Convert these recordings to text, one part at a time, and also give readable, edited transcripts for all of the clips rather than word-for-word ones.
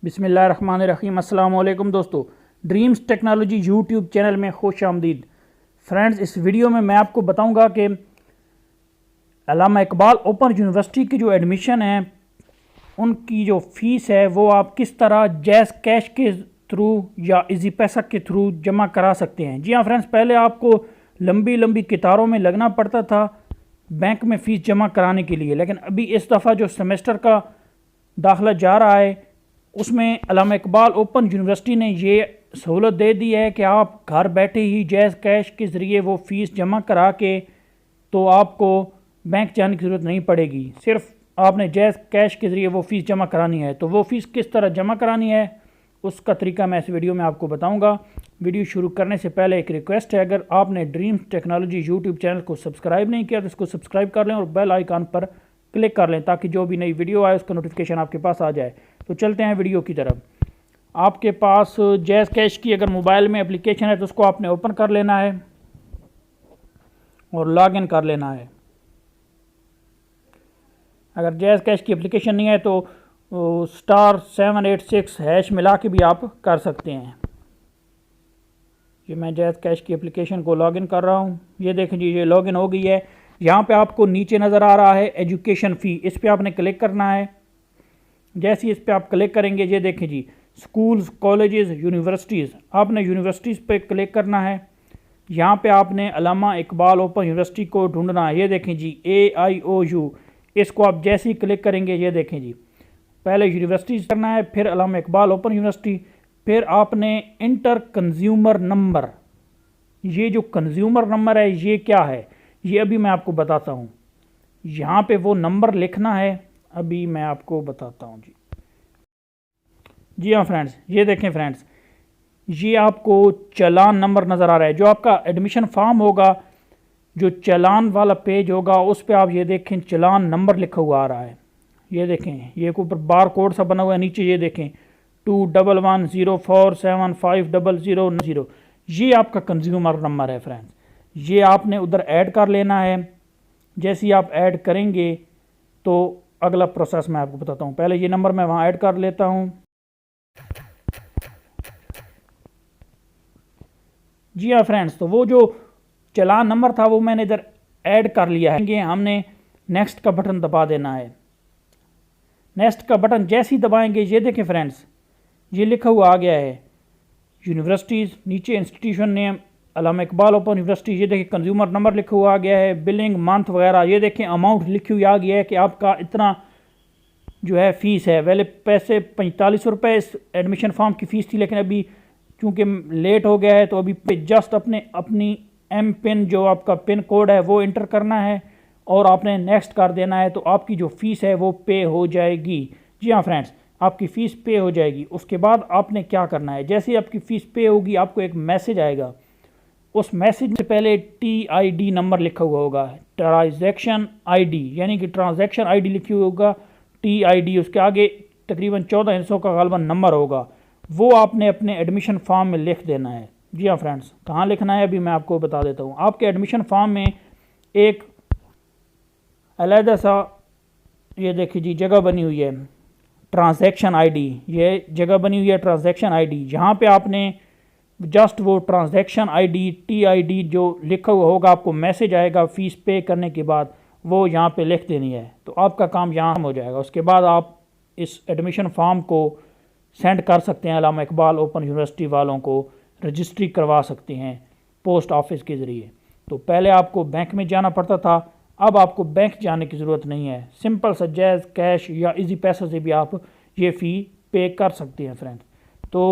बिस्मिल्लाहिर्रहमानिर्रहीम। अस्सलाम वालेकुम दोस्तों, ड्रीम्स टेक्नोलॉजी यूट्यूब चैनल में खुश आमदीद। फ्रेंड्स, इस वीडियो में मैं आपको बताऊंगा कि अल्लामा इकबाल ओपन यूनिवर्सिटी की जो एडमिशन है उनकी जो फ़ीस है वो आप किस तरह जैज़ कैश के थ्रू या इजी पैसा के थ्रू जमा करा सकते हैं। जी हाँ फ्रेंड्स, पहले आपको लंबी लंबी कतारों में लगना पड़ता था बैंक में फ़ीस जमा कराने के लिए, लेकिन अभी इस दफ़ा जो सेमेस्टर का दाखिला जा रहा है उसमें अल्लामा इकबाल ओपन यूनिवर्सिटी ने ये सहूलत दे दी है कि आप घर बैठे ही जैज़ कैश के ज़रिए वो फ़ीस जमा करा के तो आपको बैंक जाने की ज़रूरत नहीं पड़ेगी। सिर्फ आपने जैज़ कैश के ज़रिए वो फ़ीस जमा करानी है। तो वो फ़ीस किस तरह जमा करानी है उसका तरीका मैं इस वीडियो में आपको बताऊंगा। वीडियो शुरू करने से पहले एक रिक्वेस्ट है, अगर आपने ड्रीम्स टेक्नोलॉजी यूट्यूब चैनल को सब्सक्राइब नहीं किया तो इसको सब्सक्राइब कर लें और बेल आइकन पर क्लिक कर लें ताकि जो भी नई वीडियो आए उसका नोटिफिकेशन आपके पास आ जाए। तो चलते हैं वीडियो की तरफ। आपके पास जैज़ कैश की अगर मोबाइल में एप्लीकेशन है तो उसको आपने ओपन कर लेना है और लॉगिन कर लेना है। अगर जैज़ कैश की एप्लीकेशन नहीं है तो *786# मिला के भी आप कर सकते हैं। ये मैं जैज़ कैश की एप्लीकेशन को लॉगिन कर रहा हूँ। ये देखें जी, ये लॉगिन हो गई है। यहाँ पे आपको नीचे नज़र आ रहा है एजुकेशन फ़ी, इस पे आपने क्लिक करना है। जैसे ही इस पे आप क्लिक करेंगे ये देखें जी, स्कूल्स, कॉलेजेस, यूनिवर्सिटीज़, आपने यूनिवर्सिटीज़ पे क्लिक करना है। यहाँ पे आपने अल्लामा इकबाल ओपन यूनिवर्सिटी को ढूंढना है। ये देखें जी, AIOU, इसको आप जैसे ही क्लिक करेंगे ये देखें जी, पहले यूनिवर्सिटीज़ करना है, फिर अल्लामा इकबाल ओपन यूनिवर्सिटी, फिर आपने इंटर कंज्यूमर नंबर। ये जो कंज्यूमर नंबर है ये क्या है ये अभी मैं आपको बताता हूँ। यहाँ पे वो नंबर लिखना है, अभी मैं आपको बताता हूँ जी हाँ फ्रेंड्स, ये देखें फ्रेंड्स, ये आपको चालान नंबर नज़र आ रहा है। जो आपका एडमिशन फॉर्म होगा, जो चालान वाला पेज होगा उस पर आप ये देखें चालान नंबर लिखा हुआ आ रहा है। ये देखें, ये ऊपर बार कोड सा बना हुआ है, नीचे ये देखें 211047500, ये आपका कंज्यूमर नंबर है फ्रेंड्स। ये आपने उधर ऐड कर लेना है। जैसे ही आप ऐड करेंगे तो अगला प्रोसेस मैं आपको बताता हूँ। पहले ये नंबर मैं वहाँ ऐड कर लेता हूँ। जी हाँ फ्रेंड्स, तो वो जो चालान नंबर था वो मैंने इधर ऐड कर लिया है। हमने नेक्स्ट का बटन दबा देना है। नेक्स्ट का बटन जैसे ही दबाएंगे ये देखें फ्रेंड्स, ये लिखा हुआ आ गया है यूनिवर्सिटीज़, नीचे इंस्टीट्यूशन नेम अल्लामा इकबाल ओपन यूनिवर्सिटी, ये देखिए कंज्यूमर नंबर लिखा हुआ आ गया है, बिलिंग मंथ वगैरह, ये देखें अमाउंट लिखी हुई आ गया है कि आपका इतना जो है फ़ीस है। पहले पैसे 45 रुपये इस एडमिशन फॉर्म की फ़ीस थी, लेकिन अभी चूँकि लेट हो गया है तो अभी जस्ट अपनी एम पिन, जो आपका पिन कोड है वो इंटर करना है और आपने नेक्स्ट कर देना है, तो आपकी जो फ़ीस है वो पे हो जाएगी। जी हाँ फ्रेंड्स, आपकी फ़ीस पे हो जाएगी। उसके बाद आपने क्या करना है, जैसे ही आपकी फ़ीस पे होगी आपको एक मैसेज आएगा। उस मैसेज से पहले TID नंबर लिखा हुआ होगा, ट्रांजैक्शन ID, यानी कि ट्रांजैक्शन ID लिखी हुई होगा TID, उसके आगे तकरीबन 14 हिस्सों का गालबन नंबर होगा, वो आपने अपने एडमिशन फॉर्म में लिख देना है। जी हाँ फ्रेंड्स, कहाँ लिखना है अभी मैं आपको बता देता हूँ। आपके एडमिशन फॉर्म में एक अलहदा सा ये देखिए जी जगह बनी हुई है ट्रांजैक्शन ID, ये जगह बनी हुई है ट्रांजैक्शन ID। यहाँ पे आपने जस्ट वो ट्रांजैक्शन ID TID जो लिखा हुआ होगा, आपको मैसेज आएगा फ़ीस पे करने के बाद, वो यहाँ पे लिख देनी है, तो आपका काम यहाँ हो जाएगा। उसके बाद आप इस एडमिशन फॉर्म को सेंड कर सकते हैं अल्लामा इकबाल ओपन यूनिवर्सिटी वालों को, रजिस्ट्री करवा सकते हैं पोस्ट ऑफिस के ज़रिए। तो पहले आपको बैंक में जाना पड़ता था, अब आपको बैंक जाने की ज़रूरत नहीं है। सिंपल सा जैज़ कैश या इजी पैसा से भी आप ये फ़ी पे कर सकते हैं फ्रेंड्स। तो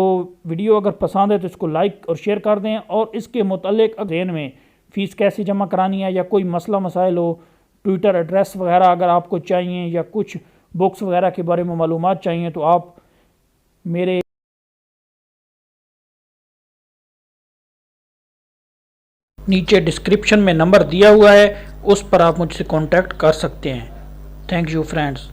वीडियो अगर पसंद है तो इसको लाइक और शेयर कर दें, और इसके मुतालिक ज़हन में फ़ीस कैसे जमा करानी है या कोई मसला मसाइल हो, ट्विटर एड्रेस वगैरह अगर आपको चाहिए या कुछ बुक्स वगैरह के बारे में मालूमात चाहिए तो आप मेरे नीचे डिस्क्रिप्शन में नंबर दिया हुआ है, उस पर आप मुझसे कांटेक्ट कर सकते हैं। Thank you friends.